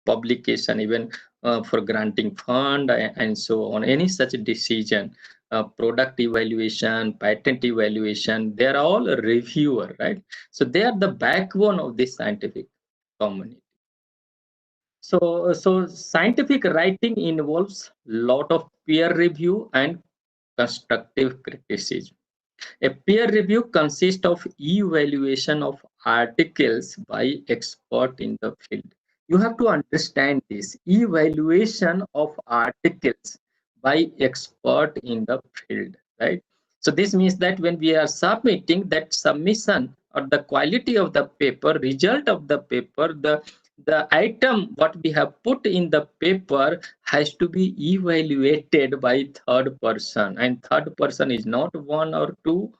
publication, even for granting fund and so on, any such decision, product evaluation, patent evaluation, they are all a reviewer, right? So they are the backbone of this scientific community. So scientific writing involves lot of peer review and constructive criticism. A peer review consists of evaluation of articles by expert in the field. You have to understand this evaluation of articles by expert in the field, right? So this means that when we are submitting that submission or the quality of the paper, result of the paper, the item what we have put in the paper has to be evaluated by third person, and third person is not one or two,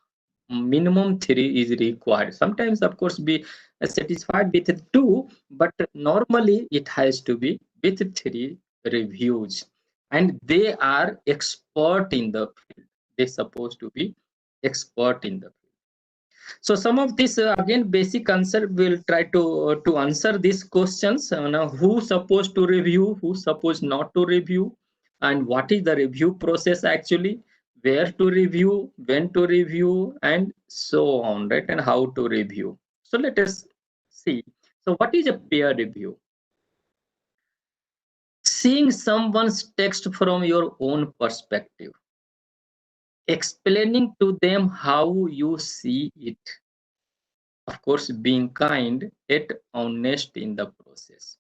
minimum three is required. Sometimes of course be satisfied with two, but normally it has to be with three reviews, and they are expert in the field. They're supposed to be expert in the field. So some of this again basic answer will try to answer these questions. Now who supposed to review, who supposed not to review, and what is the review process actually, where to review, when to review, and so on, right? And how to review. So let us see. So what is a peer review? Seeing someone's text from your own perspective, explaining to them how you see it, of course being kind yet honest in the process.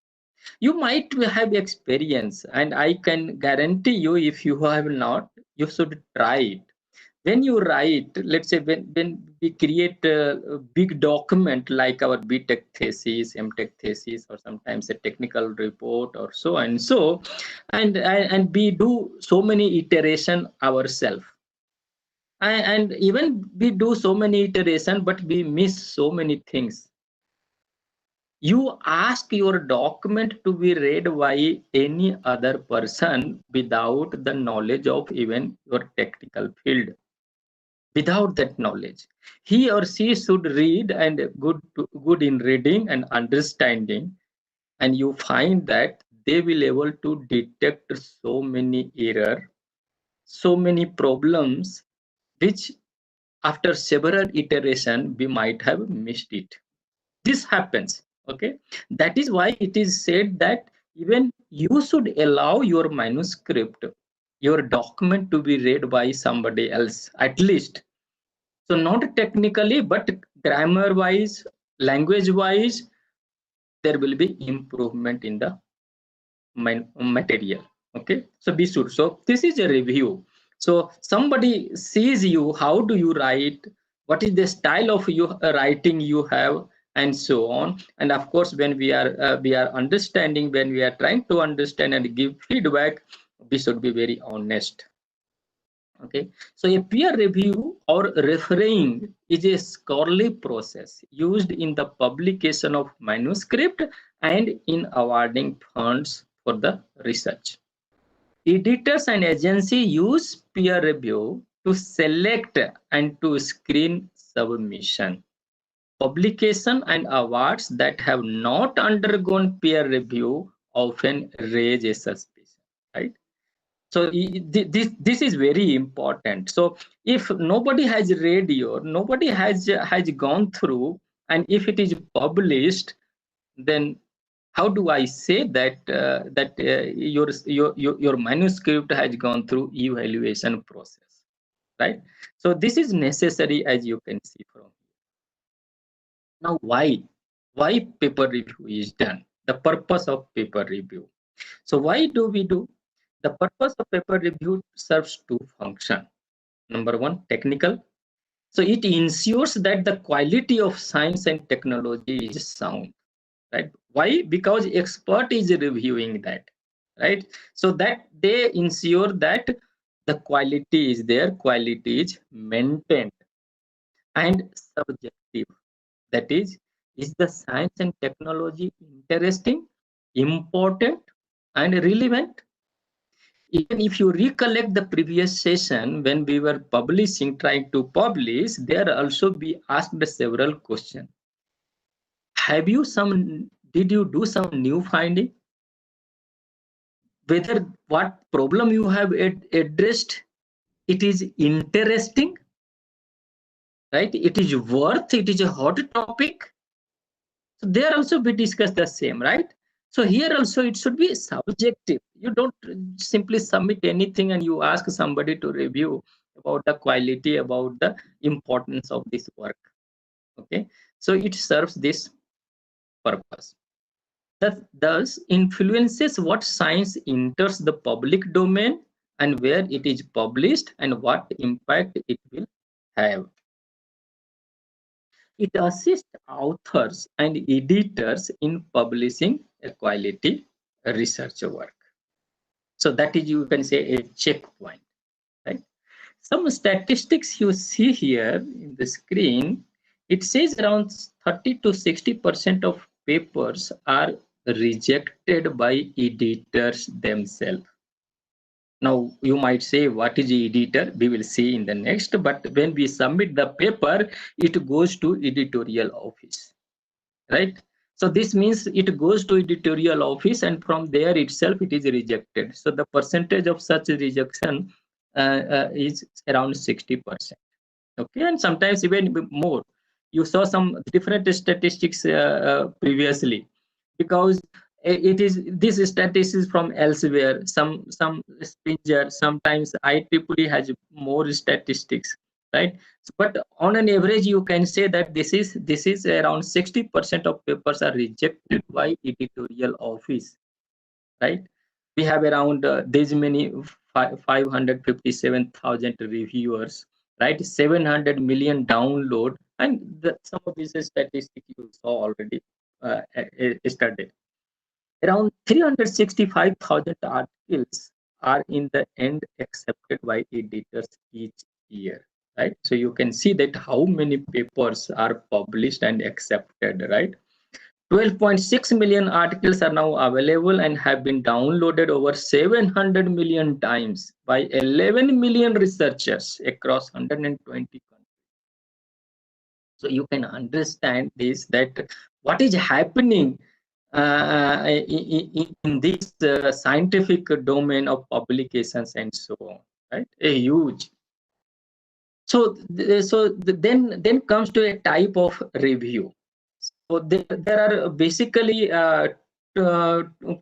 You might have experience, and I can guarantee you, if you have not, you should try it. When you write, let's say when we create a big document like our BTech thesis, MTech thesis, or sometimes a technical report or so and so, and we do so many iteration ourselves, and even we do so many iteration, but we miss so many things. You ask your document to be read by any other person without the knowledge of even your technical field. Without that knowledge, he or she should read and good in reading and understanding, and you find that they will able to detect so many error, so many problems, which after several iteration we might have missed it. This happens. Okay, that is why it is said that even you should allow your manuscript, your document, to be read by somebody else at least. So not technically, but grammar wise, language wise, there will be improvement in the material. Okay, so be sure. So this is a review. So somebody sees you, how do you write, what is the style of you writing you have, and so on. And of course when we are understanding, when we are trying to understand and give feedback, we should be very honest. Okay, so a peer review or refereeing is a scholarly process used in the publication of manuscript and in awarding funds for the research. Editors and agency use peer review to select and to screen submission. Publication and awards that have not undergone peer review often raise a suspicion, right? So this is very important. So if nobody has read your, nobody has gone through, and if it is published, then how do I say that your manuscript has gone through evaluation process, right? So this is necessary, as you can see from here. Now why paper review is done, the purpose of paper review. So why do we do? The purpose of paper review serves two functions. Number one, technical. So it ensures that the quality of science and technology is sound, right? Why? Because expert is reviewing that, right? So that they ensure that the quality is there, quality is maintained. And subjective, that is the science and technology interesting, important, and relevant? Even if you recollect the previous session, when we were publishing, trying to publish, there also be asked several questions. Did you do some new finding? whether what problem you have addressed, it is interesting, right? It is worth, it is a hot topic. So there also we discuss the same, right? So here also it should be subjective. You don't simply submit anything and you ask somebody to review about the quality, about the importance of this work. Okay, so it serves this purpose. That thus influences what science enters the public domain and where it is published and what impact it will have. It assists authors and editors in publishing a quality research work. So that is, you can say, a checkpoint, right? Some statistics you see here in the screen, it says around 30 to 60% of papers are rejected by editors themselves. Now, you might say, what is the editor? We will see in the next. But when we submit the paper, it goes to editorial office, right? So this means it goes to editorial office, and from there itself it is rejected. So the percentage of such rejection is around 60%. Okay, and sometimes even more. You saw some different statistics previously, because it is this statistics from elsewhere. Some Springer, sometimes IEEE has more statistics, right? But on an average, you can say that this is around 60% of papers are rejected by editorial office, right? We have around this many 557,000 reviewers, right? 700 million download, and some of these statistics you saw already yesterday. Around 365,000 articles are in the end accepted by editors each year, right? So you can see that how many papers are published and accepted, right? 12.6 million articles are now available and have been downloaded over 700 million times by 11 million researchers across 120 countries. So you can understand this, that what is happening in this scientific domain of publications and so on, right? A huge. So, then comes to a type of review. So there are basically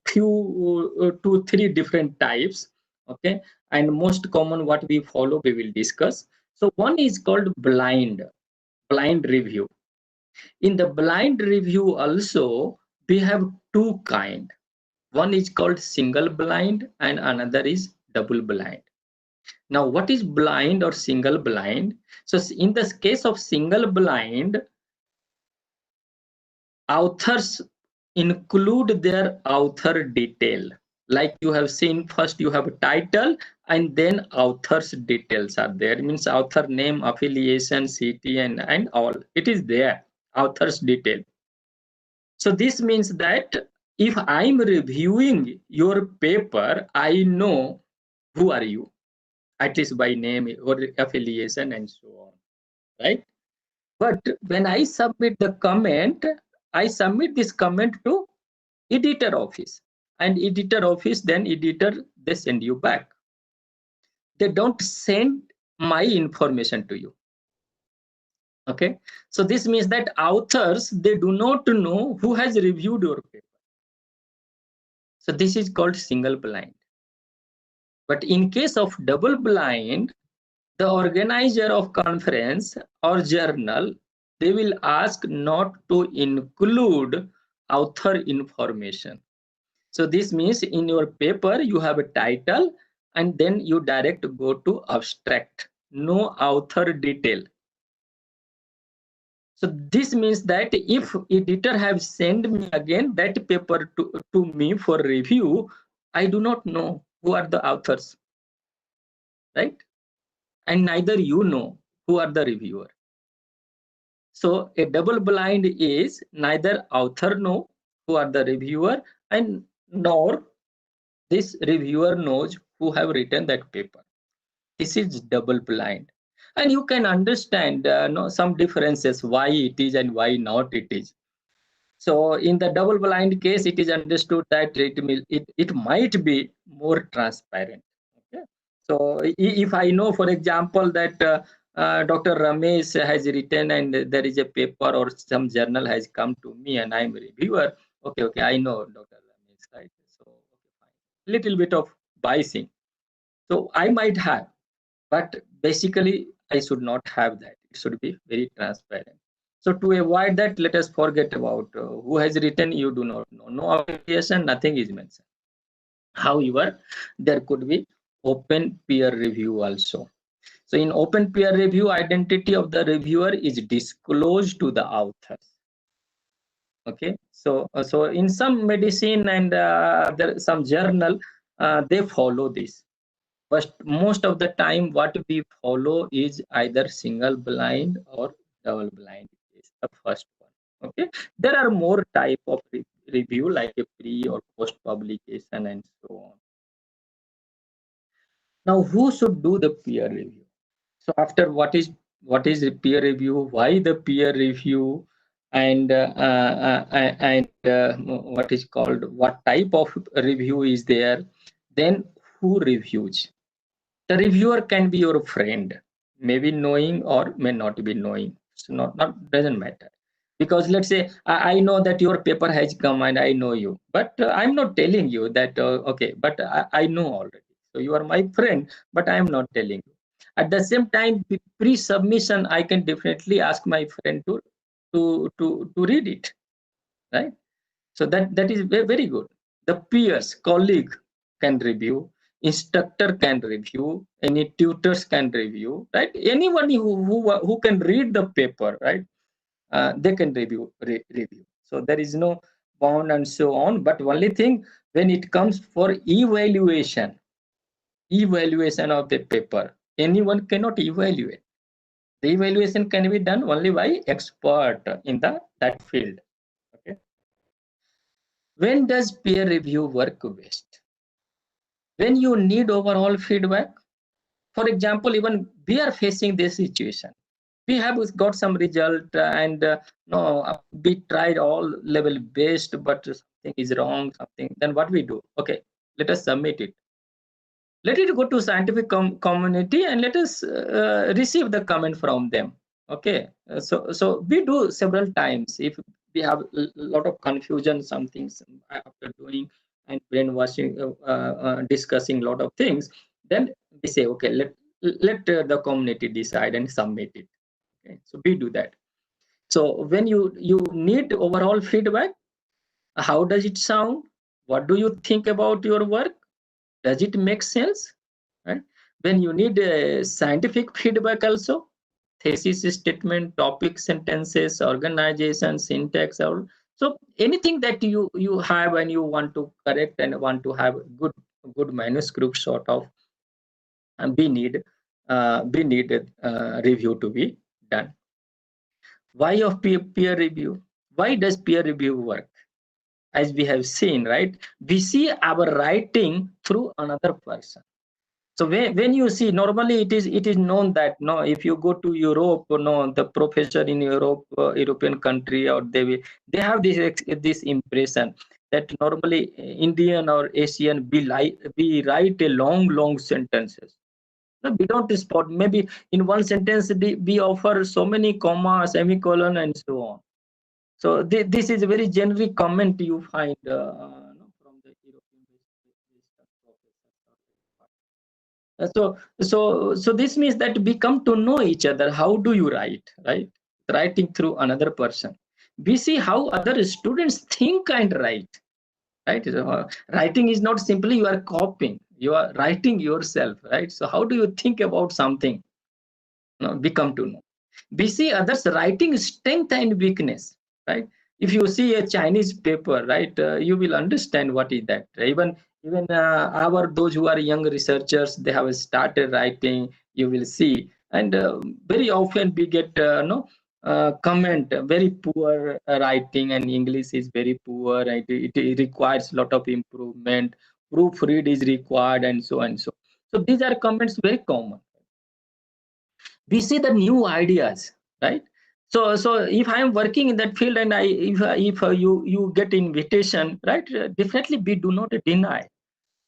two, three different types. Okay, and most common what we follow we will discuss. So one is called blind review. In the blind review also we have two kind. One is called single blind and another is double blind. Now, what is blind or single blind? So in the case of single blind, authors include their author detail. Like you have seen, first you have a title and then author's details are there. It means author name, affiliation, city, and all. It is there, author's detail. So this means that if I'm reviewing your paper, I know who are you, at least by name or affiliation and so on, right? But when I submit the comment, I submit this comment to editor office, and editor office, then editor, they send you back. They don't send my information to you. Okay, so this means that authors, they do not know who has reviewed your paper. So this is called single blind. But in case of double blind, the organizer of conference or journal, they will ask not to include author information. So this means in your paper you have a title and then you direct go to abstract, no author detail. So this means that if editor have sent me again that paper to me for review, I do not know who are the authors, right? And neither you know who are the reviewer. So a double blind is neither author know who are the reviewer, and nor this reviewer knows who have written that paper. This is double blind. And you can understand some differences, why it is and why not it is. So in the double blind case, it is understood that it might be more transparent. Okay. So if I know, for example, that Dr. Ramesh has written and there is a paper or some journal has come to me and I'm a reviewer, okay, I know Dr. Ramesh, right? So okay, fine. Little bit of biasing. So I might have, but basically I should not have that. It should be very transparent. So to avoid that, let us forget about who has written. You do not know, no affiliation, nothing is mentioned. However, there could be open peer review also. So in open peer review, identity of the reviewer is disclosed to the authors. Okay, so in some medicine and some journal, they follow this. But most of the time, what we follow is either single blind or double blind. Is the first one. Okay, there are more type of review like a pre or post publication and so on. Now, who should do the peer review? So after what is the peer review? Why the peer review? And what is called, what type of review is there? Then who reviews? The reviewer can be your friend, maybe knowing or may not be knowing. So not doesn't matter. Because let's say I know that your paper has come and I know you, but I'm not telling you that okay, but I know already. So you are my friend, but I'm not telling you. At the same time, pre-submission, I can definitely ask my friend to read it, right? So that is very good. The peers, colleague can review, instructor can review, any tutors can review, right? Anyone who can read the paper, right? They can review. So there is no bound and so on. But only thing, when it comes for evaluation of the paper, anyone cannot evaluate. The evaluation can be done only by expert in that field. Okay. When does peer review work best? When you need overall feedback. For example, even we are facing this situation. We have got some result and no, we tried all level based, but something is wrong, something. Then what we do? Okay, let us submit it. Let it go to scientific community and let us receive the comment from them. Okay. So we do several times. If we have a lot of confusion, some things after doing and brainwashing, discussing a lot of things, then we say okay, let the community decide and submit it. Okay, so we do that. So when you need overall feedback, how does it sound? What do you think about your work? Does it make sense? Right? When you need scientific feedback also, thesis statement, topic sentences, organization, syntax, or so anything that you have and you want to correct and want to have good manuscript sort of, and we need review to be done. Why of peer review? Why does peer review work? As we have seen, right? We see our writing through another person. So when you see, normally it is known that no, if you go to Europe, no, the professor in Europe, European country, or they have this impression that normally Indian or Asian we write a long sentences. No, we don't spot. Maybe in one sentence we offer so many comma, semicolon, and so on. So this is a very generic comment you find no, from the European professors. So this means that we come to know each other. How do you write, right? Writing through another person. We see how other students think and write, right? So, writing is not simply you are copying. You are writing yourself, right? So how do you think about something? No, we come to know. We see others writing strength and weakness, right? If you see a Chinese paper, right, you will understand what is that. Even our those who are young researchers, they have started writing. You will see, and very often we get no comment very poor writing and English is very poor. And it requires a lot of improvement. Proofread is required, and so and so. So these are comments very common. We see the new ideas, right? So if I am working in that field and if you get invitation, right, definitely we do not deny.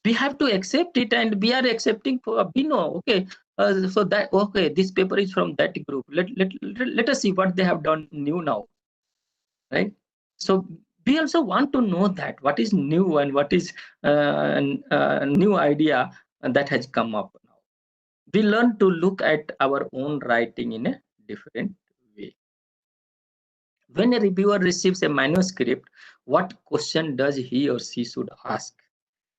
We have to accept it, and we are accepting for we know, okay, so that okay, this paper is from that group, let us see what they have done new now, right? So we also want to know that what is new and what is new idea that has come up now. We learn to look at our own writing in a different way. When a reviewer receives a manuscript, what question does he or she should ask?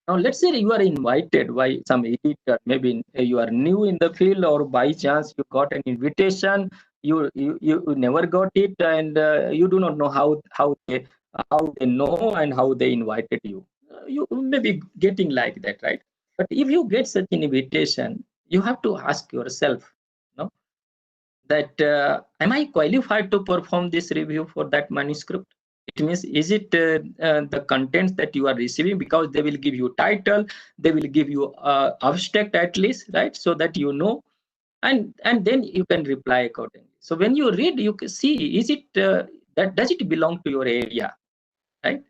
Now, let's say you are invited by some editor, maybe you are new in the field, or by chance you got an invitation, you never got it, and you do not know how they know and how they invited you. You may be getting like that, right? But if you get such an invitation, you have to ask yourself, no, that am I qualified to perform this review for that manuscript? It means, is it the contents that you are receiving, because they will give you title, they will give you abstract at least, right, so that you know, and then you can reply accordingly. So when you read, you can see, is it that does it belong to your area, right?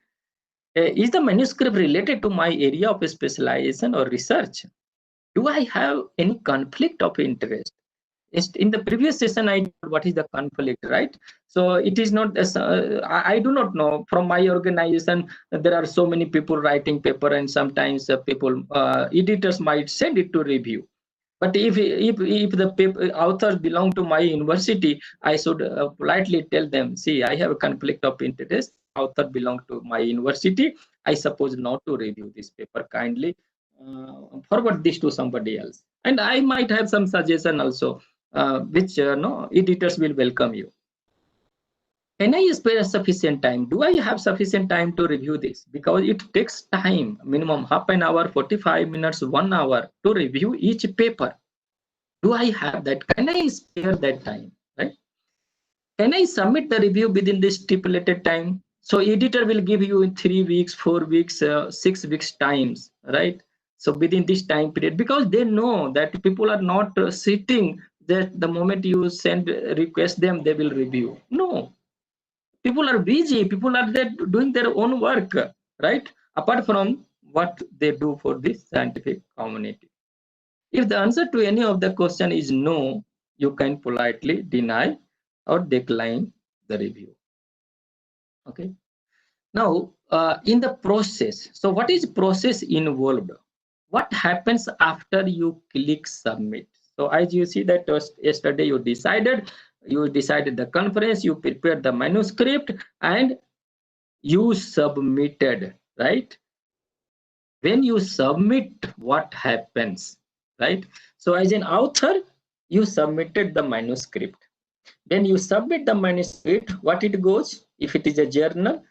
Is the manuscript related to my area of specialization or research? Do I have any conflict of interest? In the previous session I told what is the conflict, right? So it is not I do not know, from my organization there are so many people writing paper, and sometimes people editors might send it to review. But if the paper authors belong to my university, I should politely tell them, see, I have a conflict of interest, author belong to my university, I suppose not to review this paper, kindly forward this to somebody else. And I might have some suggestion also, which no editors will welcome you. Can I spare sufficient time? Do I have sufficient time to review this? Because it takes time, minimum half an hour, 45 minutes, 1 hour to review each paper. Do I have that? Can I spare that time? Right? Can I submit the review within this stipulated time? So editor will give you in 3 weeks, 4 weeks, 6 weeks times, right? So within this time period, because they know that people are not sitting that the moment you send request them, they will review. No, people are busy. People are there doing their own work, right? Apart from what they do for this scientific community. If the answer to any of the question is no, you can politely deny or decline the review. Okay. Now, in the process, so what is process involved? What happens after you click submit? So as you see that yesterday you decided the conference, you prepared the manuscript, and you submitted, right? When you submit, what happens, right? So as an author, you submitted the manuscript. Then you submit the manuscript, what it goes, if it is a journal,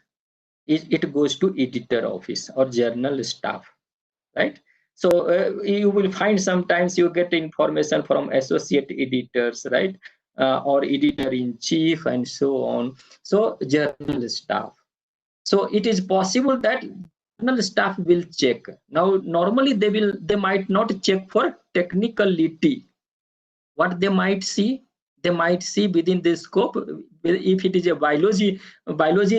it goes to editor office or journal staff, right? So you will find sometimes you get information from associate editors, right? Or editor in chief and so on. So journal staff. So it is possible that journal staff will check. Now normally they might not check for technicality. What they might see within the scope. If it is a biology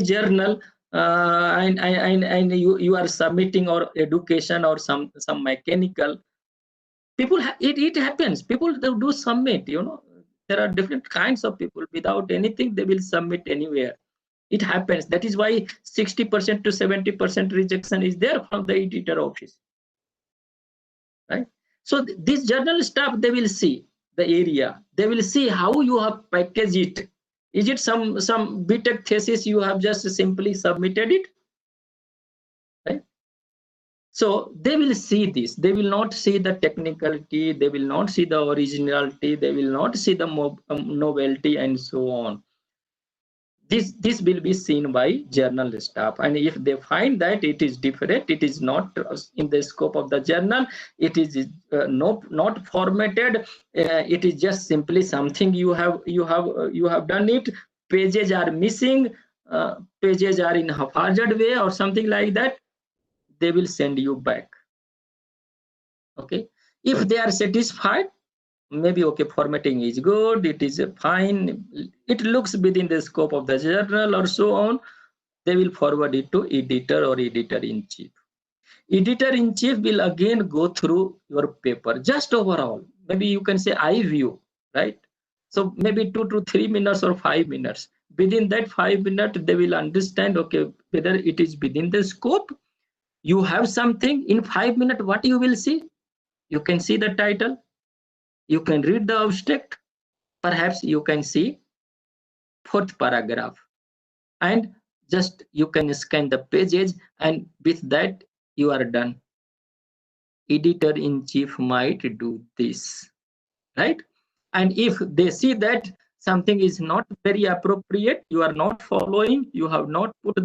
journal, and you are submitting or education or some mechanical, people it happens, people they do submit, there are different kinds of people, without anything they will submit anywhere. It happens. That is why 60% to 70% rejection is there from the editor office, right? So this journal staff, they will see the area, they will see how you have packaged it. Is it some BTech thesis you have just simply submitted it, right? So they will see this, they will not see the technicality, they will not see the originality, they will not see the novelty and so on. This will be seen by journal staff, and if they find that it is different, it is not in the scope of the journal, it is not formatted, it is just simply something you have done it, pages are missing, pages are in haphazard way or something like that, they will send you back. Okay, if they are satisfied, maybe okay, formatting is good, it is fine, it looks within the scope of the journal or so on, they will forward it to editor or editor in chief. Editor in chief will again go through your paper just overall. Maybe you can say eye view, right? So maybe 2 to 3 minutes or 5 minutes. Within that 5 minutes, they will understand, okay, whether it is within the scope. You have something in 5 minutes, what you will see? You can see the title, you can read the abstract, perhaps you can see fourth paragraph, and just you can scan the pages, and with that you are done. Editor in chief might do this, right? And if they see that something is not very appropriate, you are not following, you have not put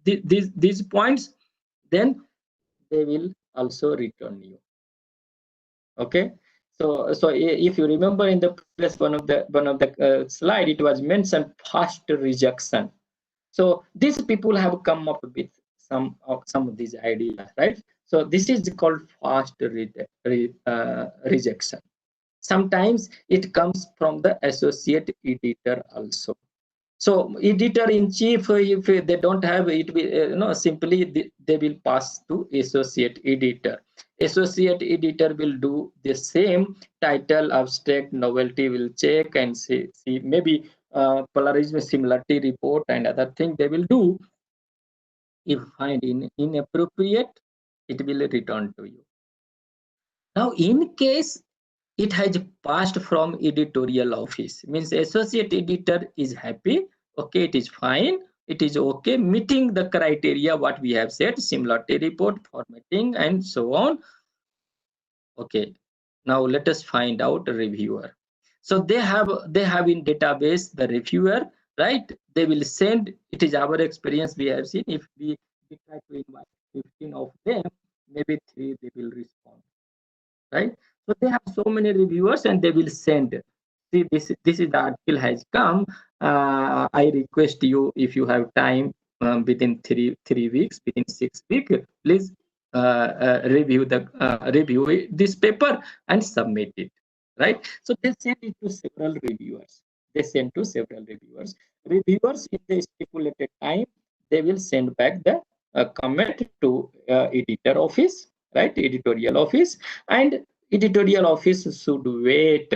these points, then they will also return you. Okay, so if you remember in the previous one of the slide, it was mentioned fast rejection. So these people have come up with some of these ideas, right? So this is called fast rejection. Sometimes it comes from the associate editor also. So editor in chief, if they don't have it, simply they will pass to associate editor. Associate editor will do the same, title, abstract, novelty will check and see maybe plagiarism, similarity report and other thing they will do. If find inappropriate, it will return to you. Now, in case it has passed from editorial office, means associate editor is happy, okay, it is fine, it is okay, meeting the criteria what we have said, similarity report, formatting and so on. Okay, now let us find out a reviewer. So they have in database the reviewer, right? They will send, it is our experience we have seen, if we try to invite 15 of them, maybe 3 they will respond, right? So they have so many reviewers and they will send. See, this is the article has come. I request you, if you have time, within three weeks, within 6 weeks, please review this paper and submit it. Right. So they send it to several reviewers. They send to several reviewers. Reviewers in the stipulated time, they will send back the comment to editor office, right? Editorial office, and editorial office should wait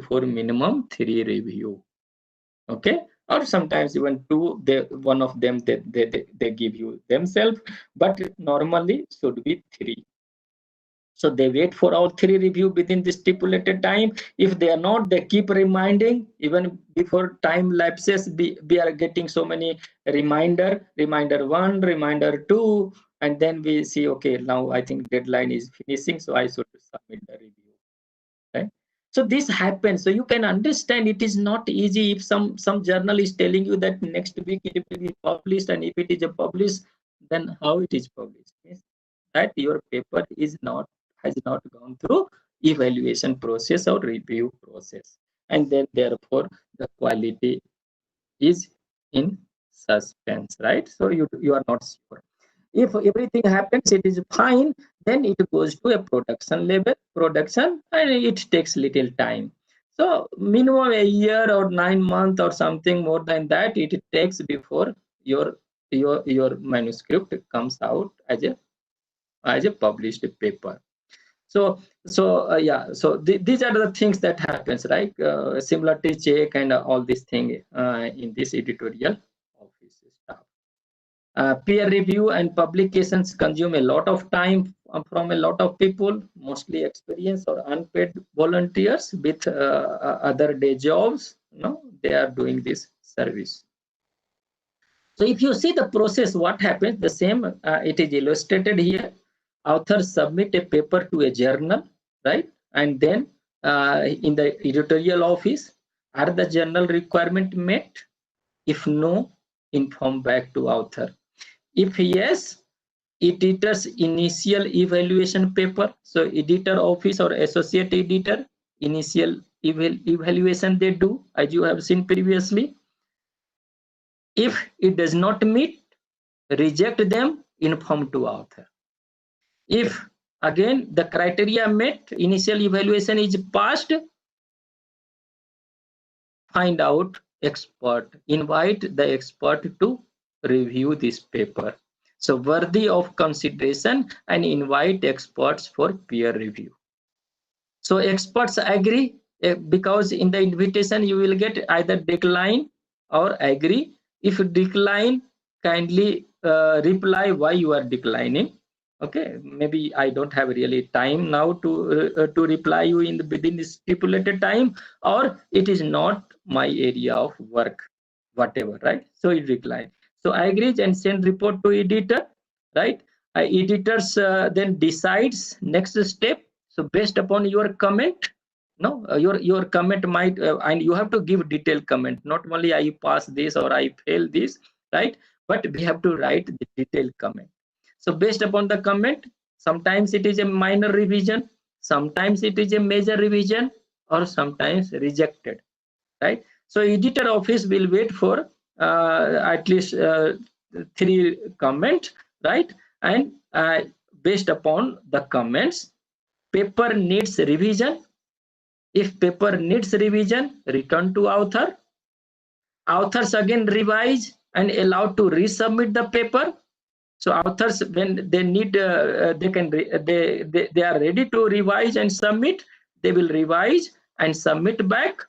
for minimum 3 review. Okay, or sometimes even 2, one of them they give you themselves, but normally should be 3. So they wait for all 3 review within the stipulated time. If they are not, they keep reminding. Even before time lapses, we are getting so many reminder 1, reminder 2, and then we see, okay, now I think deadline is finishing, so I should submit the review, right? So this happens. So you can understand it is not easy. If some journal is telling you that next week it will be published, and if it is a published, then how it is published? Means that your paper has not gone through evaluation process or review process, and then therefore the quality is in suspense, right? So you are not sure. If everything happens, it is fine, then it goes to a production level, and it takes little time. So minimum a year or 9 months or something more than that, it takes before your manuscript comes out as a published paper. So these are the things that happens, right? Similarity check and all these things in this editorial office stuff. Peer review and publications consume a lot of time from a lot of people, mostly experienced or unpaid volunteers with other day jobs. They are doing this service. So if you see the process, what happens, the same, it is illustrated here. Authors submit a paper to a journal, right? And then in the editorial office, are the journal requirement met? If no, inform back to author. If yes, editor's initial evaluation paper. So editor office or associate editor, initial evaluation they do, as you have seen previously. If it does not meet, reject them, inform to author. If Again, the criteria met, initial evaluation is passed. Find out expert, invite the expert to review this paper. So worthy of consideration and invite experts for peer review. So experts agree, because in the invitation you will get either decline or agree. If decline, kindly reply why you are declining. Okay, maybe I don't have really time now to reply you in the within the stipulated time, or it is not my area of work, whatever, right? So you decline. So I agree and send report to editor, right? Editors then decides next step. So based upon your comment, no, your comment might, and you have to give detailed comment. Not only I pass this or I fail this, right? But we have to write the detailed comment. So based upon the comment, sometimes it is a minor revision, sometimes it is a major revision, or sometimes rejected, right? So editor office will wait for at least 3 comments, right? And based upon the comments, paper needs revision. If paper needs revision, return to author. Authors again revise and allowed to resubmit the paper. So authors, when they need, they are ready to revise and submit. They will revise and submit back.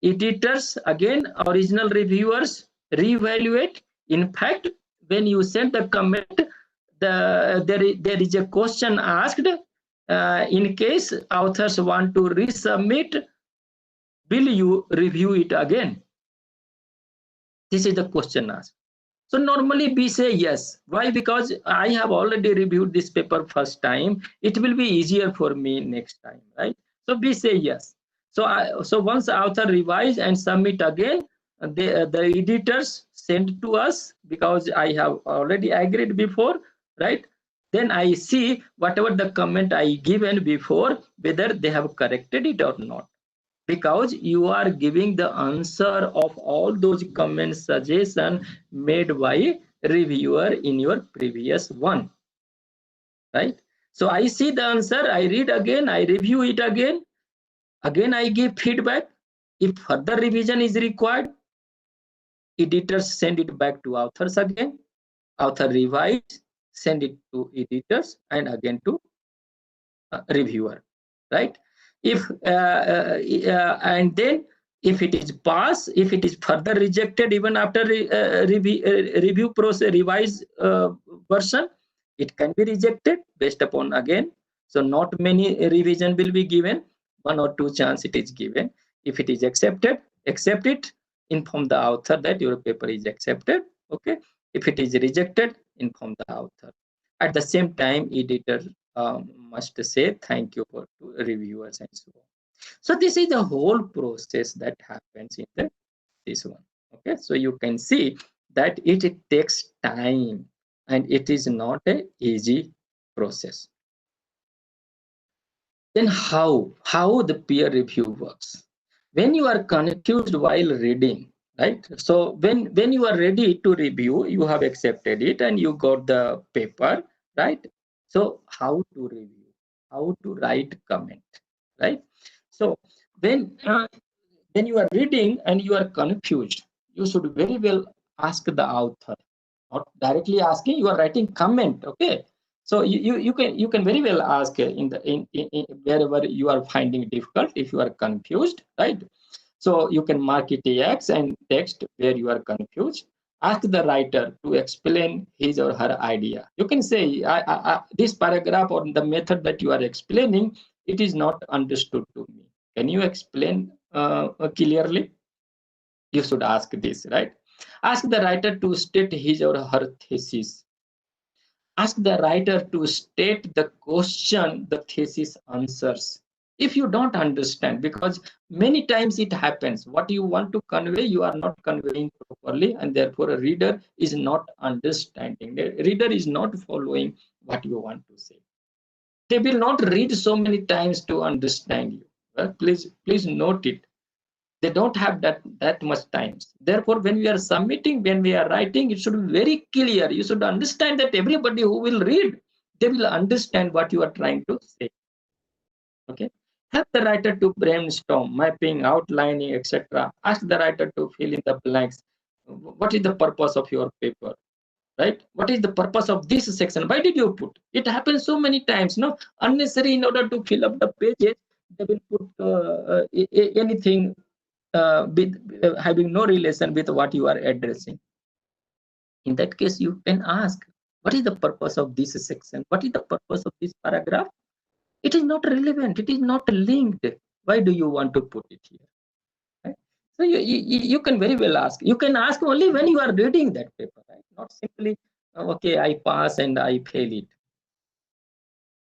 Editors, again, original reviewers reevaluate. In fact, when you send the comment, there is a question asked. In case authors want to resubmit, will you review it again? This is the question asked. So normally we say yes. Why? Because I have already reviewed this paper first time. It will be easier for me next time, right? So we say yes. So once the author revise and submit again, the editors send to us, because I have already agreed before, right? Then I see whatever the comment I given before, whether they have corrected it or not, because you are giving the answer of all those comments, suggestion made by reviewer in your previous one, right? So I see the answer, I read again, I review it again I give feedback. If further revision is required, editors send it back to authors again. Author revise, send it to editors and again to reviewer, right? If and then if it is pass, if it is further rejected even after review process, revise version, it can be rejected based upon again. So not many revision will be given, 1 or 2 chance it is given. If it is accepted, accept it, inform the author that your paper is accepted. Okay, if it is rejected, inform the author. At the same time, editor must say thank you for to reviewers and so on. So this is the whole process that happens in this one. Okay, so you can see that it takes time and it is not a easy process. Then how the peer review works? When you are confused while reading, right? So when you are ready to review, you have accepted it and you got the paper, right? So how to review, how to write comment, right? So when when you are reading and you are confused, you should very well ask the author, not directly asking, you are writing comment. Okay, so you can very well ask in the in wherever you are finding difficult, if you are confused, right? So you can mark it X and text where you are confused. Ask the writer to explain his or her idea. You can say, this paragraph or the method that you are explaining, it is not understood to me. Can you explain clearly? You should ask this, right? Ask the writer to state his or her thesis. Ask the writer to state the question the thesis answers. If you don't understand, because many times it happens, what you want to convey, you are not conveying properly, and therefore a reader is not understanding. The reader is not following what you want to say. They will not read so many times to understand you. Well, please note it. They don't have that much time. Therefore, when we are submitting, when we are writing, it should be very clear. You should understand that everybody who will read, They will understand what you are trying to say. Okay. Help the writer to brainstorm, mapping, outlining, etc. Ask the writer to fill in the blanks. What is the purpose of your paper? Right? What is the purpose of this section? Why did you put? It happens so many times, no? Unnecessary, in order to fill up the pages, they will put anything with having no relation with what you are addressing. In that case, you can ask, what is the purpose of this section? What is the purpose of this paragraph? It is not relevant. It is not linked. Why do you want to put it here? Right? So you can very well ask. You can ask only when you are reading that paper, right? Not simply, okay, I pass and I fail it.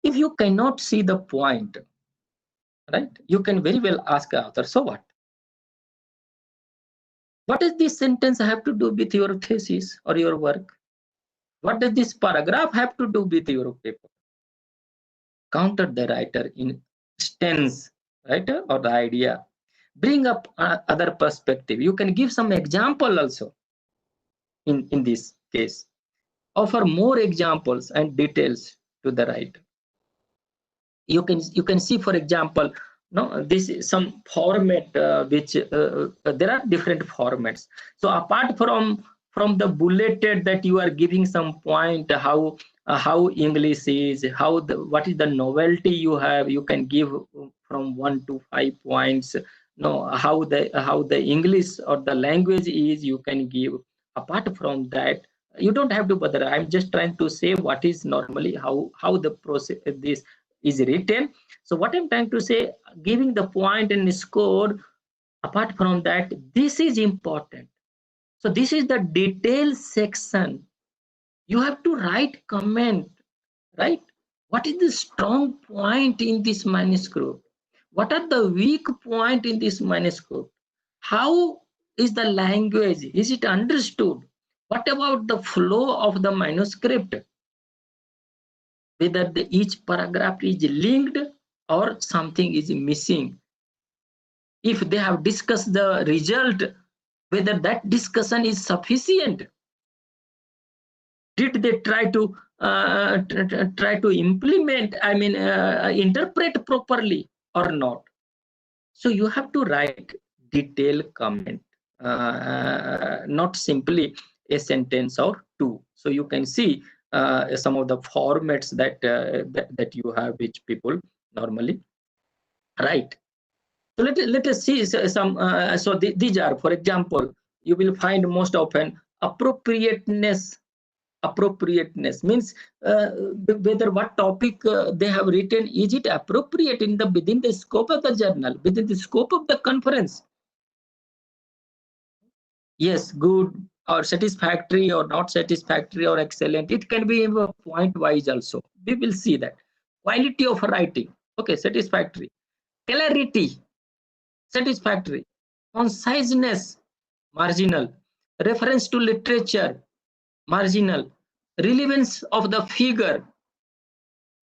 If you cannot see the point, right, you can very well ask the author, so what? What does this sentence have to do with your thesis or your work? What does this paragraph have to do with your paper? Counter the writer in stance, right, or the idea. Bring up other perspective. You can give some example also in this case. Offer more examples and details to the writer. You can see, for example, no, this is some format which there are different formats. So apart from the bulleted that you are giving some point, how English is, what is the novelty you have, you can give from 1 to 5 points. No, how the English or the language is, you can give. Apart from that, you don't have to bother. I'm just trying to say what is normally how the process this is written. So what I'm trying to say, giving the point and score, apart from that, this is important. So this is the detail section. You have to write comment, right? What is the strong point in this manuscript? What are the weak point in this manuscript? How is the language? Is it understood? What about the flow of the manuscript? Whether each paragraph is linked or something is missing. If they have discussed the result, whether that discussion is sufficient. Did they try to implement, interpret properly or not? So you have to write detailed comment, not simply a sentence or two. So you can see some of the formats that you have, which people normally write. So let us see some. These are, for example, you will find most often appropriateness. Appropriateness means whether what topic they have written, is it appropriate within the scope of the journal, within the scope of the conference. Yes, good or satisfactory or not satisfactory or excellent. It can be point wise also. We will see that. Quality of writing, okay, satisfactory. Clarity, satisfactory. Conciseness, marginal. Reference to literature, marginal. Relevance of the figure,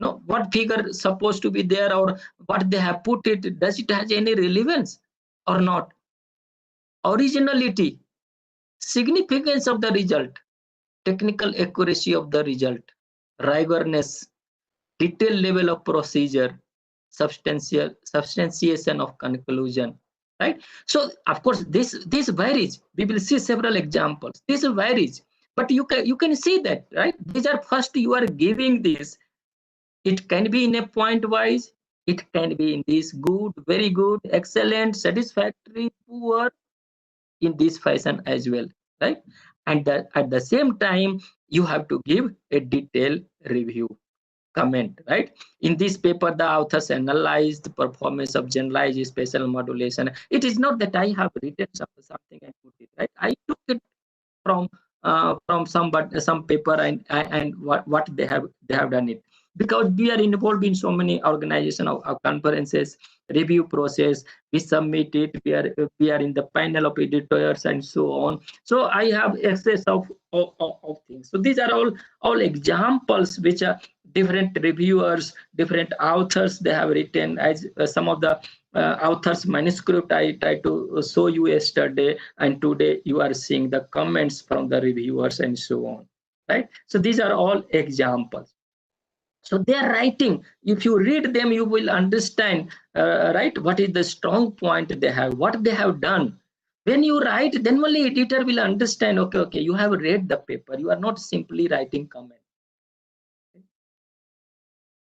no, what figure supposed to be there, or what they have put it, does it has any relevance or not? Originality, significance of the result, technical accuracy of the result, rigorousness, detailed level of procedure, substantiation of conclusion, right? So of course this varies. We will see several examples. This varies, but you can see that, right? These are, first you are giving this. It can be in a point wise, it can be in this good, very good, excellent, satisfactory, poor, in this fashion as well, right? And at the same time, you have to give a detailed review comment, right? In this paper, the authors analyzed the performance of generalized spatial modulation. It is not that I have written something and put it, right? I took it from some paper, and what they have done it, because we are involved in so many organization of conferences, review process, we submit it, we are in the panel of editors and so on. So I have access of things. So these are all examples which are different reviewers, different authors, they have written. As some of the author's manuscript I tried to show you yesterday, and today you are seeing the comments from the reviewers and so on, right? So these are all examples. So they are writing. If you read them, you will understand, right? What is the strong point they have, what they have done. When you write, then only editor will understand. Okay, okay, you have read the paper. You are not simply writing comment.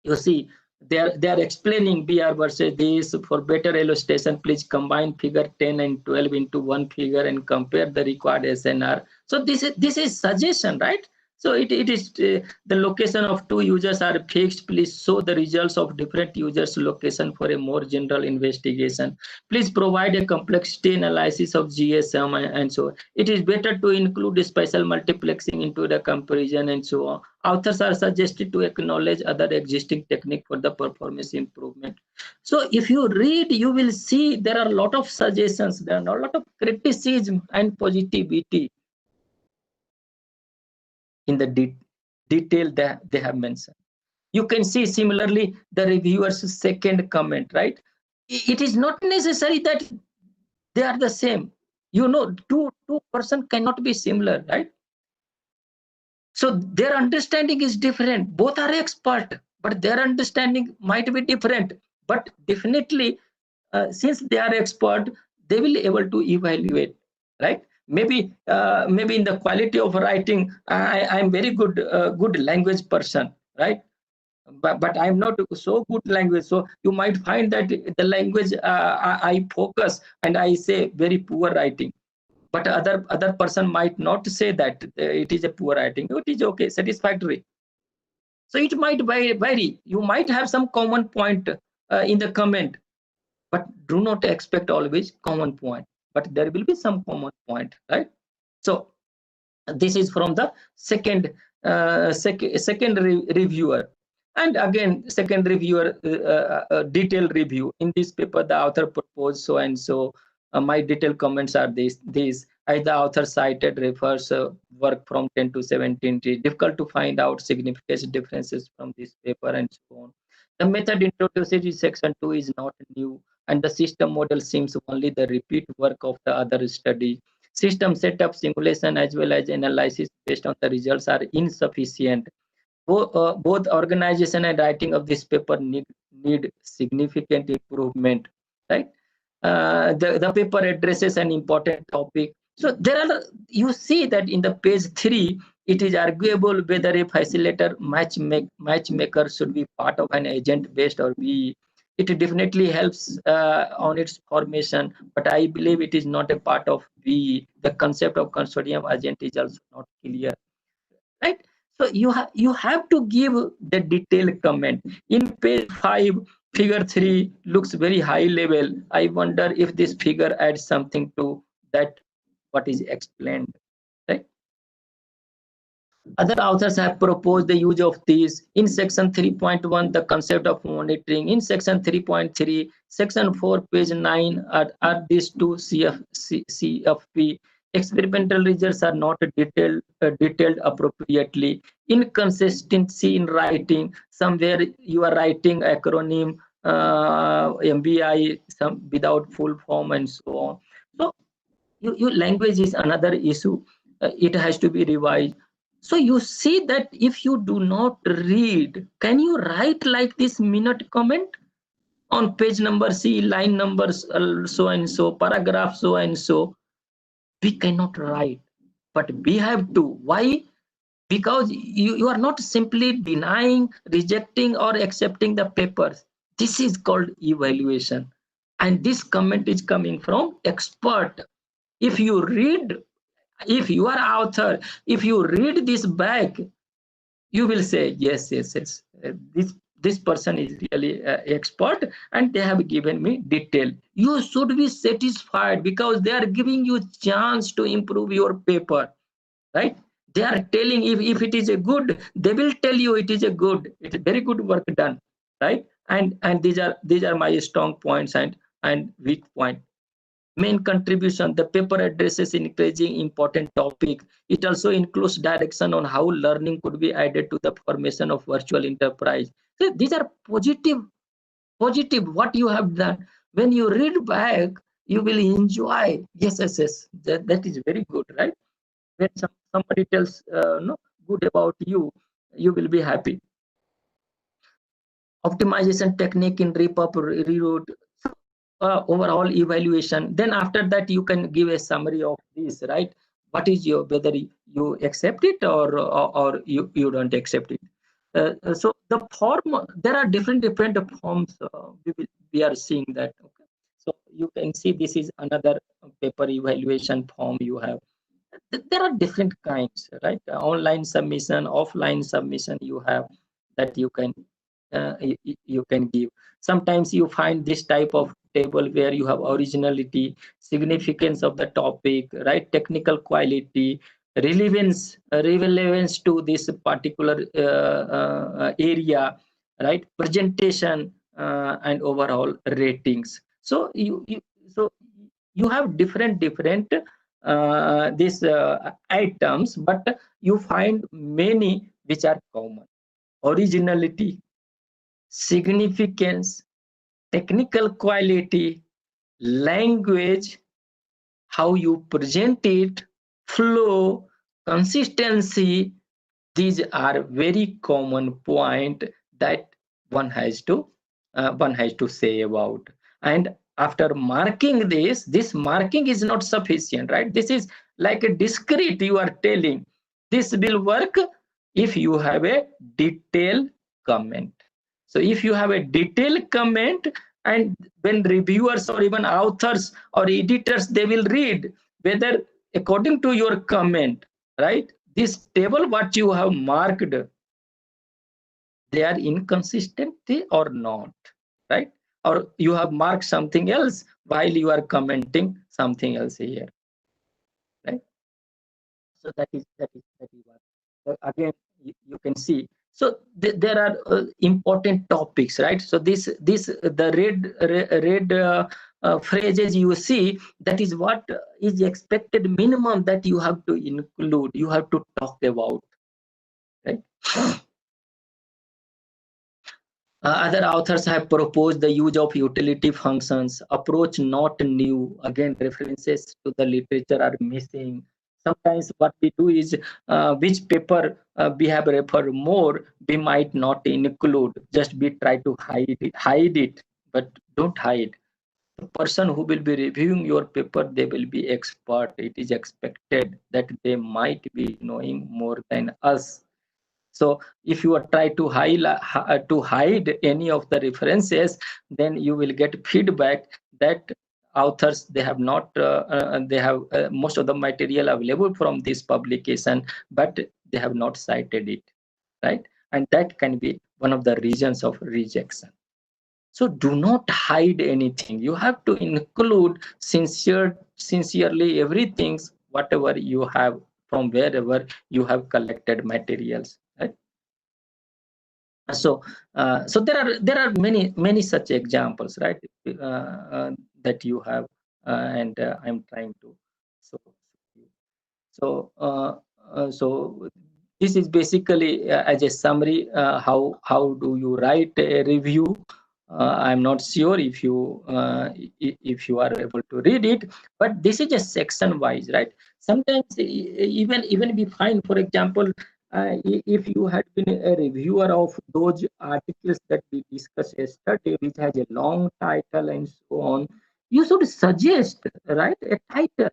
You see, they are explaining BR versus this. For better illustration, please combine figure 10 and 12 into one figure and compare the required SNR. So this is suggestion, right? So it is the location of two users are fixed. Please show the results of different users location for a more general investigation. Please provide a complexity analysis of GSM, and so it is better to include spatial multiplexing into the comparison, and so on. Authors are suggested to acknowledge other existing technique for the performance improvement. So if you read, you will see there are a lot of suggestions, there are a lot of criticism and positivity in the detail that they have mentioned. You can see similarly the reviewer's second comment, right? It is not necessary that they are the same. Two person cannot be similar, right? So their understanding is different. Both are expert, but their understanding might be different. But definitely, since they are expert, they will be able to evaluate, right? Maybe in the quality of writing, I'm very good language person, right? But I'm not so good language. So you might find that the language I focus and I say very poor writing, but other person might not say that it is a poor writing, it is okay, satisfactory. So it might vary. You might have some common point in the comment, but do not expect always common point, but there will be some common point, right? So this is from the second reviewer. And again, second reviewer, detailed review. In this paper, the author proposed so and so. My detailed comments are these. As the author cited refers work from 10 to 17. It is difficult to find out significant differences from this paper, and so on. The method introduced in section 2 is not new, and the system model seems only the repeat work of the other study. System setup, simulation, as well as analysis based on the results are insufficient. Both organization and writing of this paper need significant improvement, right? The paper addresses an important topic. So you see that in the page 3, it is arguable whether a facilitator matchmaker should be part of an agent based or be. It definitely helps on its formation, but I believe it is not a part of the concept of consortium agent is also not clear, right? So you have to give the detailed comment. In page 5, figure 3 looks very high level. I wonder if this figure adds something to that what is explained, right? Other authors have proposed the use of these in section 3.1, the concept of monitoring. In section 3.3, section 4, page 9 are these two CFP. Experimental results are not detailed appropriately. Inconsistency in writing. Somewhere you are writing acronym MBI some without full form and so on. So your language is another issue. It has to be revised. So you see that if you do not read, can you write like this minute comment on page number C, line numbers so and so, paragraph so and so? We cannot write, but we have to. Why? Because you are not simply denying, rejecting, or accepting the papers. This is called evaluation. And this comment is coming from expert. If you read, if you are author, if you read this back, you will say yes, yes, yes, this person is really expert and they have given me detail. You should be satisfied because they are giving you chance to improve your paper, right? They are telling, if it is a good, they will tell you it is a good, it's a very good work done, right? And these are my strong points and weak point. Main contribution, the paper addresses increasing important topic. It also includes direction on how learning could be added to the formation of virtual enterprise. So these are positive what you have done. When you read back, you will enjoy. Yes, yes, yes, that is very good, right? When somebody tells no good about you, you will be happy. optimization technique in repub, reroute, overall evaluation. Then after that, you can give a summary of this, right? What is your, whether you accept it or you don't accept it. So the form, there are different forms, we are seeing that. Okay. So you can see this is another paper evaluation form you have. There are different kinds, right? Online submission, offline submission you have, that you can give. Sometimes you find this type of table where you have originality, significance of the topic, right? Technical quality, relevance to this particular area, right? Presentation, and overall ratings. So so you have different these items, but you find many which are common: originality, significance, technical quality, language, how you present it, flow, consistency. These are very common point that one has to say about. And after marking this marking is not sufficient, right? This is like a discrete, you are telling this will work if you have a detailed comment. So if you have a detailed comment, and when reviewers or even authors or editors, they will read whether according to your comment, right, this table what you have marked, they are inconsistent or not, right? Or you have marked something else while you are commenting something else here, right? So that is what. So again, you can see. So there are important topics, right? So this the red phrases you see, that is what is expected minimum that you have to include, you have to talk about, right? Other authors have proposed the use of utility functions, approach not new. Again, references to the literature are missing. Sometimes what we do is, which paper we have referred more, we might not include. Just we try to hide it, but don't hide. The person who will be reviewing your paper, they will be expert. It is expected that they might be knowing more than us. So if you are try to hide any of the references, then you will get feedback that authors, they have not they have most of the material available from this publication, but they have not cited it, right? And that can be one of the reasons of rejection. So do not hide anything. You have to include sincerely everything, whatever you have from wherever you have collected materials, right? So so there are many such examples, right? That you have, and I'm trying to so so so this is basically as a summary, how do you write a review. I'm not sure if you are able to read it, but this is a section wise, right? Sometimes even we find, for example, if you had been a reviewer of those articles that we discussed yesterday, which has a long title and so on, you should suggest, right, a title.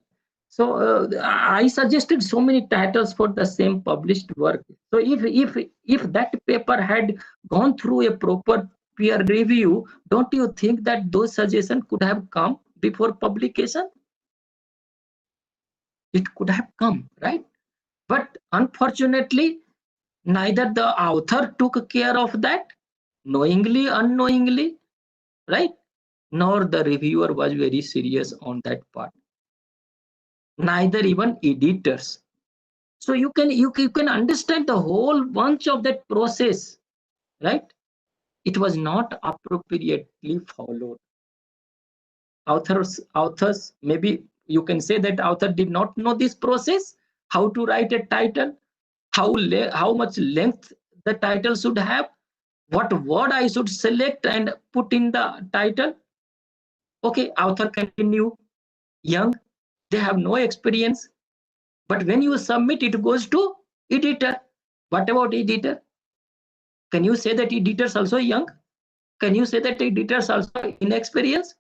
So I suggested so many titles for the same published work. So if that paper had gone through a proper peer review, don't you think that those suggestions could have come before publication? It could have come, right? But unfortunately, neither the author took care of that, knowingly, unknowingly, right? Nor the reviewer was very serious on that part. Neither even editors. So you can understand the whole bunch of that process, right? It was not appropriately followed. Authors, maybe you can say that author did not know this process, how to write a title, how much length the title should have, what word I should select and put in the title. Okay, author continue, young, they have no experience, but when you submit, it goes to editor. What about editor? Can you say that editors also young? Can you say that editors also inexperienced?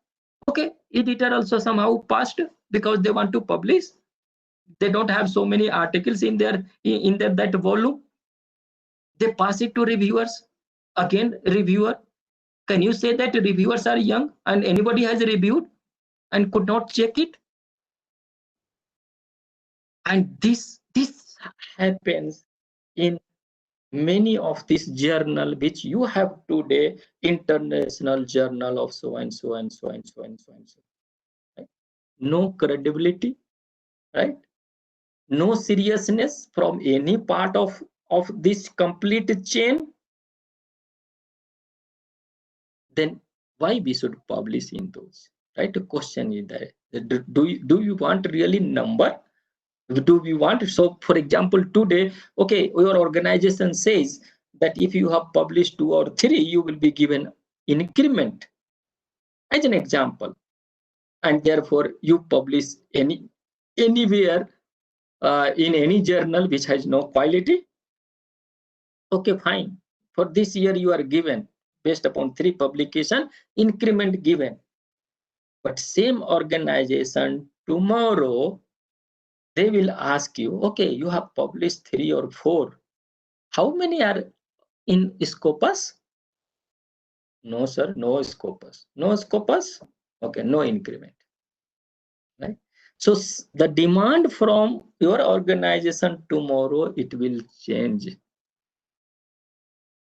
Okay, editor also somehow passed because they want to publish. They don't have so many articles in their that volume. They pass it to reviewers. Again, reviewer. Can you say that reviewers are young and anybody has reviewed and could not check it? And this happens in many of these journal which you have today, international journal of so and so and so and so and so and so. Right? No credibility, right? No seriousness from any part of this complete chain. Then why we should publish in those? Right? The question is there. Do you want really number? Do we want? So for example, today, okay, your organization says that if you have published 2 or 3, you will be given increment as an example, and therefore you publish anywhere in any journal which has no quality. Okay, fine. For this year you are given based upon 3 publication, increment given. But same organization tomorrow, they will ask you, okay, you have published 3 or 4. How many are in Scopus? No, sir, no Scopus. No Scopus? Okay, no increment. Right? So the demand from your organization tomorrow, it will change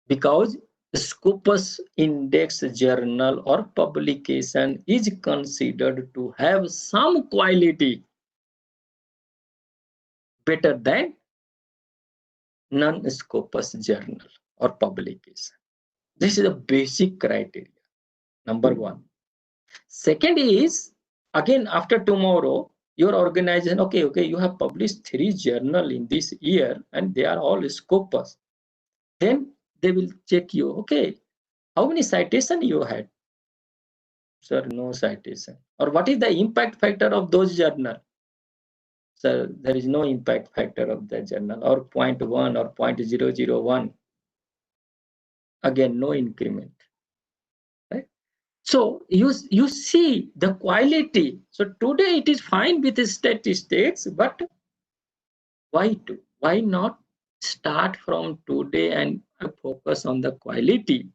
because Scopus Index journal or publication is considered to have some quality better than non-Scopus journal or publication. This is a basic criteria, number one. Second is, again, after tomorrow, your organization, okay, you have published 3 journal in this year and they are all Scopus. Then they will check you, okay, how many citation you had? Sir, no citation. Or what is the impact factor of those journal? Sir, there is no impact factor of the journal, or 0.1 or 0.001. Again, no increment. Right? So you see the quality. So today it is fine with the statistics, but why not start from today and focus on the quality?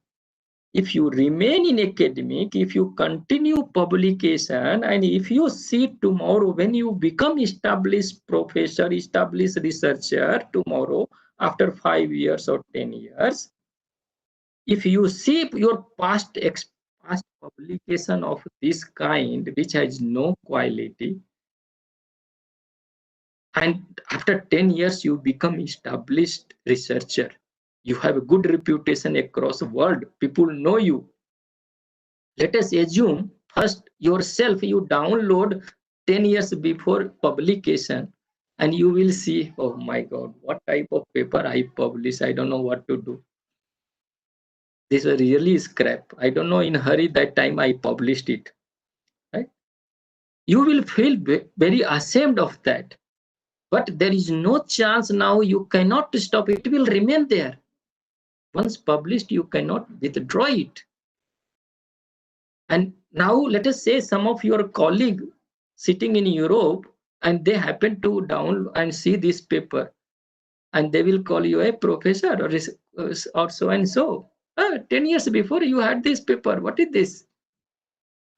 If you remain in academic, if you continue publication, and if you see tomorrow when you become established professor, established researcher tomorrow after 5 years or 10 years, if you see your past publication of this kind which has no quality, and after 10 years you become established researcher, you have a good reputation across the world, people know you. Let us assume first yourself you download 10 years before publication, and you will see, oh my god, what type of paper I publish, I don't know what to do. This is really scrap. I don't know, in hurry that time I published it. Right? You will feel very ashamed of that. But there is no chance now, you cannot stop it, will remain there. Once published, you cannot withdraw it. And now let us say some of your colleague sitting in Europe and they happen to download and see this paper, and they will call you a professor or so and so. 10 years before you had this paper, what is this?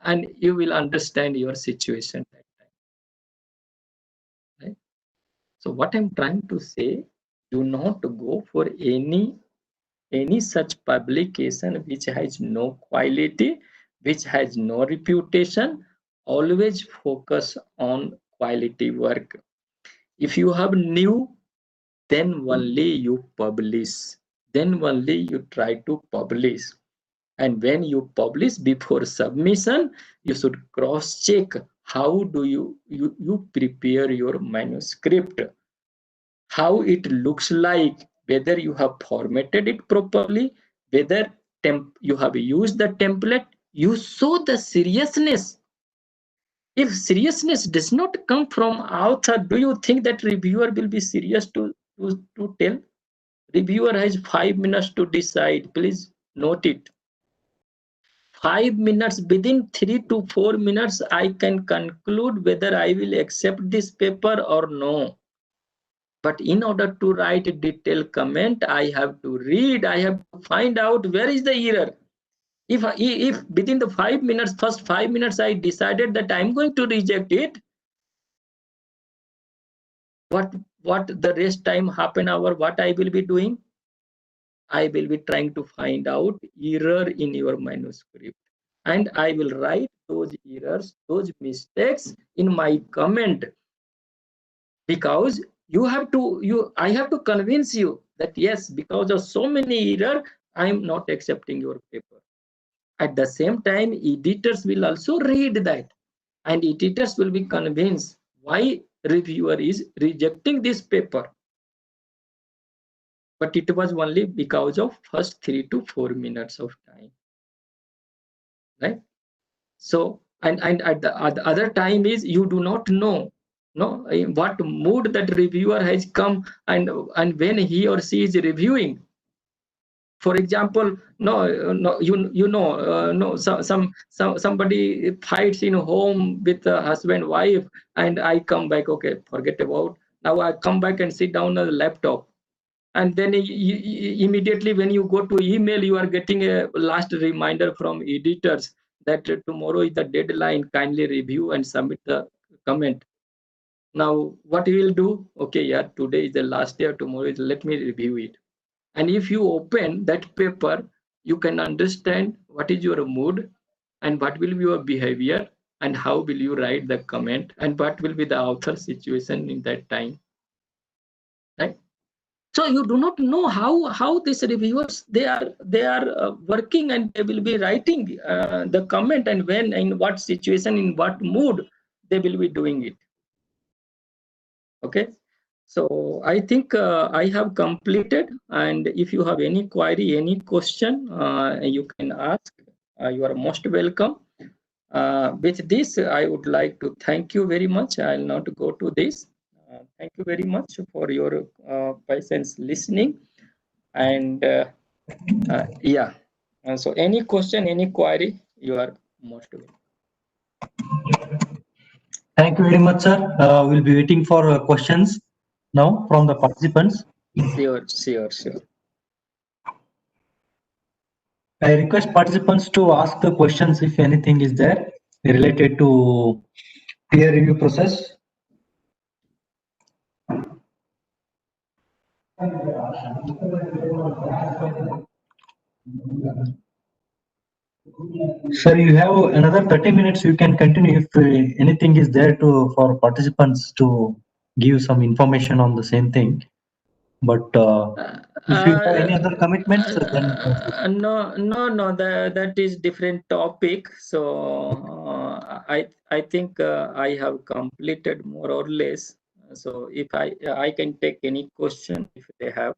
And you will understand your situation that time. Right? So what I'm trying to say, do not go for any such publication which has no quality, which has no reputation. Always focus on quality work. If you have new, then only you publish. Then only you try to publish. And when you publish, before submission, you should cross check how do you prepare your manuscript, how it looks like, whether you have formatted it properly, whether you have used the template, you show the seriousness. If seriousness does not come from author, do you think that reviewer will be serious to tell? Reviewer has 5 minutes to decide. Please note it. 5 minutes, within 3 to 4 minutes, I can conclude whether I will accept this paper or no. But in order to write a detailed comment, I have to read, I have to find out where is the error. If within the 5 minutes, first 5 minutes, I decided that I'm going to reject it, what the rest time, half an hour, what I will be doing? I will be trying to find out error in your manuscript. And I will write those errors, those mistakes in my comment, because I have to convince you that yes, because of so many error, I'm not accepting your paper. At the same time, editors will also read that, and editors will be convinced why reviewer is rejecting this paper. But it was only because of first 3 to 4 minutes of time, right? So, and at the other time is you do not know, no, in what mood that reviewer has come, and when he or she is reviewing. For example, no, no, somebody fights in home with a husband wife, and I come back, okay, forget about, now I come back and sit down on the laptop, and then immediately when you go to email, you are getting a last reminder from editors that tomorrow is the deadline, kindly review and submit the comment. Now what you will do? Okay, yeah, today is the last day, tomorrow is, let me review it. And if you open that paper, you can understand what is your mood, and what will be your behavior, and how will you write the comment, and what will be the author situation in that time, right? So you do not know how these reviewers, they are working, and they will be writing the comment, and when, in what situation, in what mood they will be doing it. Okay, so I think I have completed, and if you have any query, any question, you can ask. You are most welcome. With this, I would like to thank you very much. I'll not go to this. Thank you very much for your patience listening. And yeah, so any question, any query, you are most welcome. Thank you very much, sir. We'll be waiting for questions now from the participants. Sure. I request participants to ask the questions if anything is there related to peer review process. Sir, you have another 30 minutes. You can continue if anything is there to for participants to give some information on the same thing. But if you have any other commitments, then you can say. No, that is different topic. So I think I have completed more or less. So if I can take any question if they have.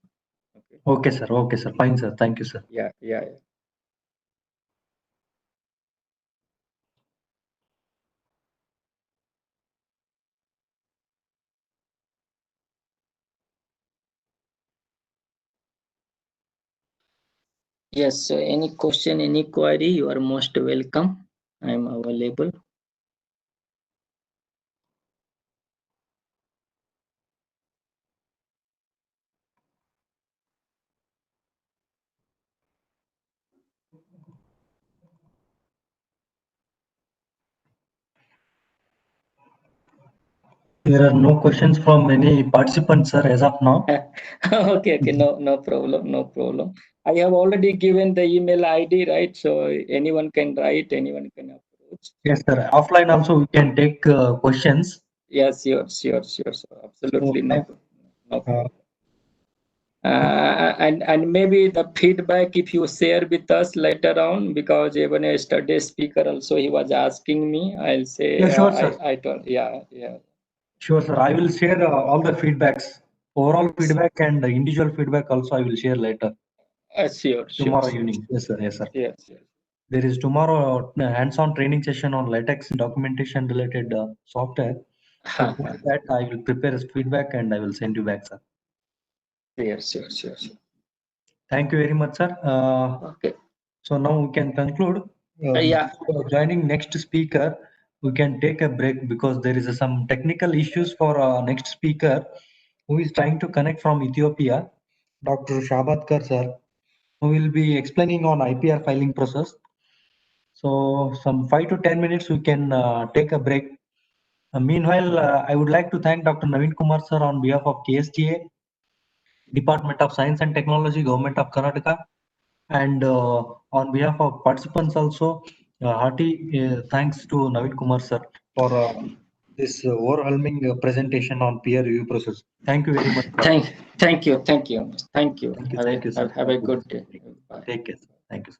Okay. Okay, sir. Okay, sir. Fine, sir. Thank you, sir. Yeah. Yes. So any question, any query, you are most welcome. I am available. There are no questions from any participants, sir, as of now. Okay. No problem. I have already given the email ID, right? So anyone can write, anyone can approach. Yes, sir. Offline also we can take questions. Yes, sure. Absolutely, So, no uh, problem. And maybe the feedback, if you share with us later on, because even a study speaker also, he was asking me. I'll say yeah, sure, sir. I told, yeah. Sure, sir. I will share all the feedbacks, overall feedback and individual feedback also I will share later Sure. tomorrow evening. Yes, sir. Yes, sir. Yes. There is tomorrow hands-on training session on latex documentation related software. So for that, I will prepare a feedback and I will send you back, sir. Sure. Thank you very much, sir. Okay. So now we can conclude. Yeah. Before joining next speaker, we can take a break because there is some technical issues for next speaker who is trying to connect from Ethiopia, Dr. Shabatkar sir, who will be explaining on IPR filing process. So some 5 to 10 minutes we can take a break. Meanwhile, I would like to thank Dr. Navin Kumar sir on behalf of KSTA, Department of Science and Technology, Government of Karnataka, and on behalf of participants also, hearty thanks to Navin Kumar sir for this overwhelming presentation on peer review process. Thank you very much, sir. Thank you. Thank you. Thank you. Thank you, sir, Have for a good this day. meeting. Bye. Take care. Thank you, sir.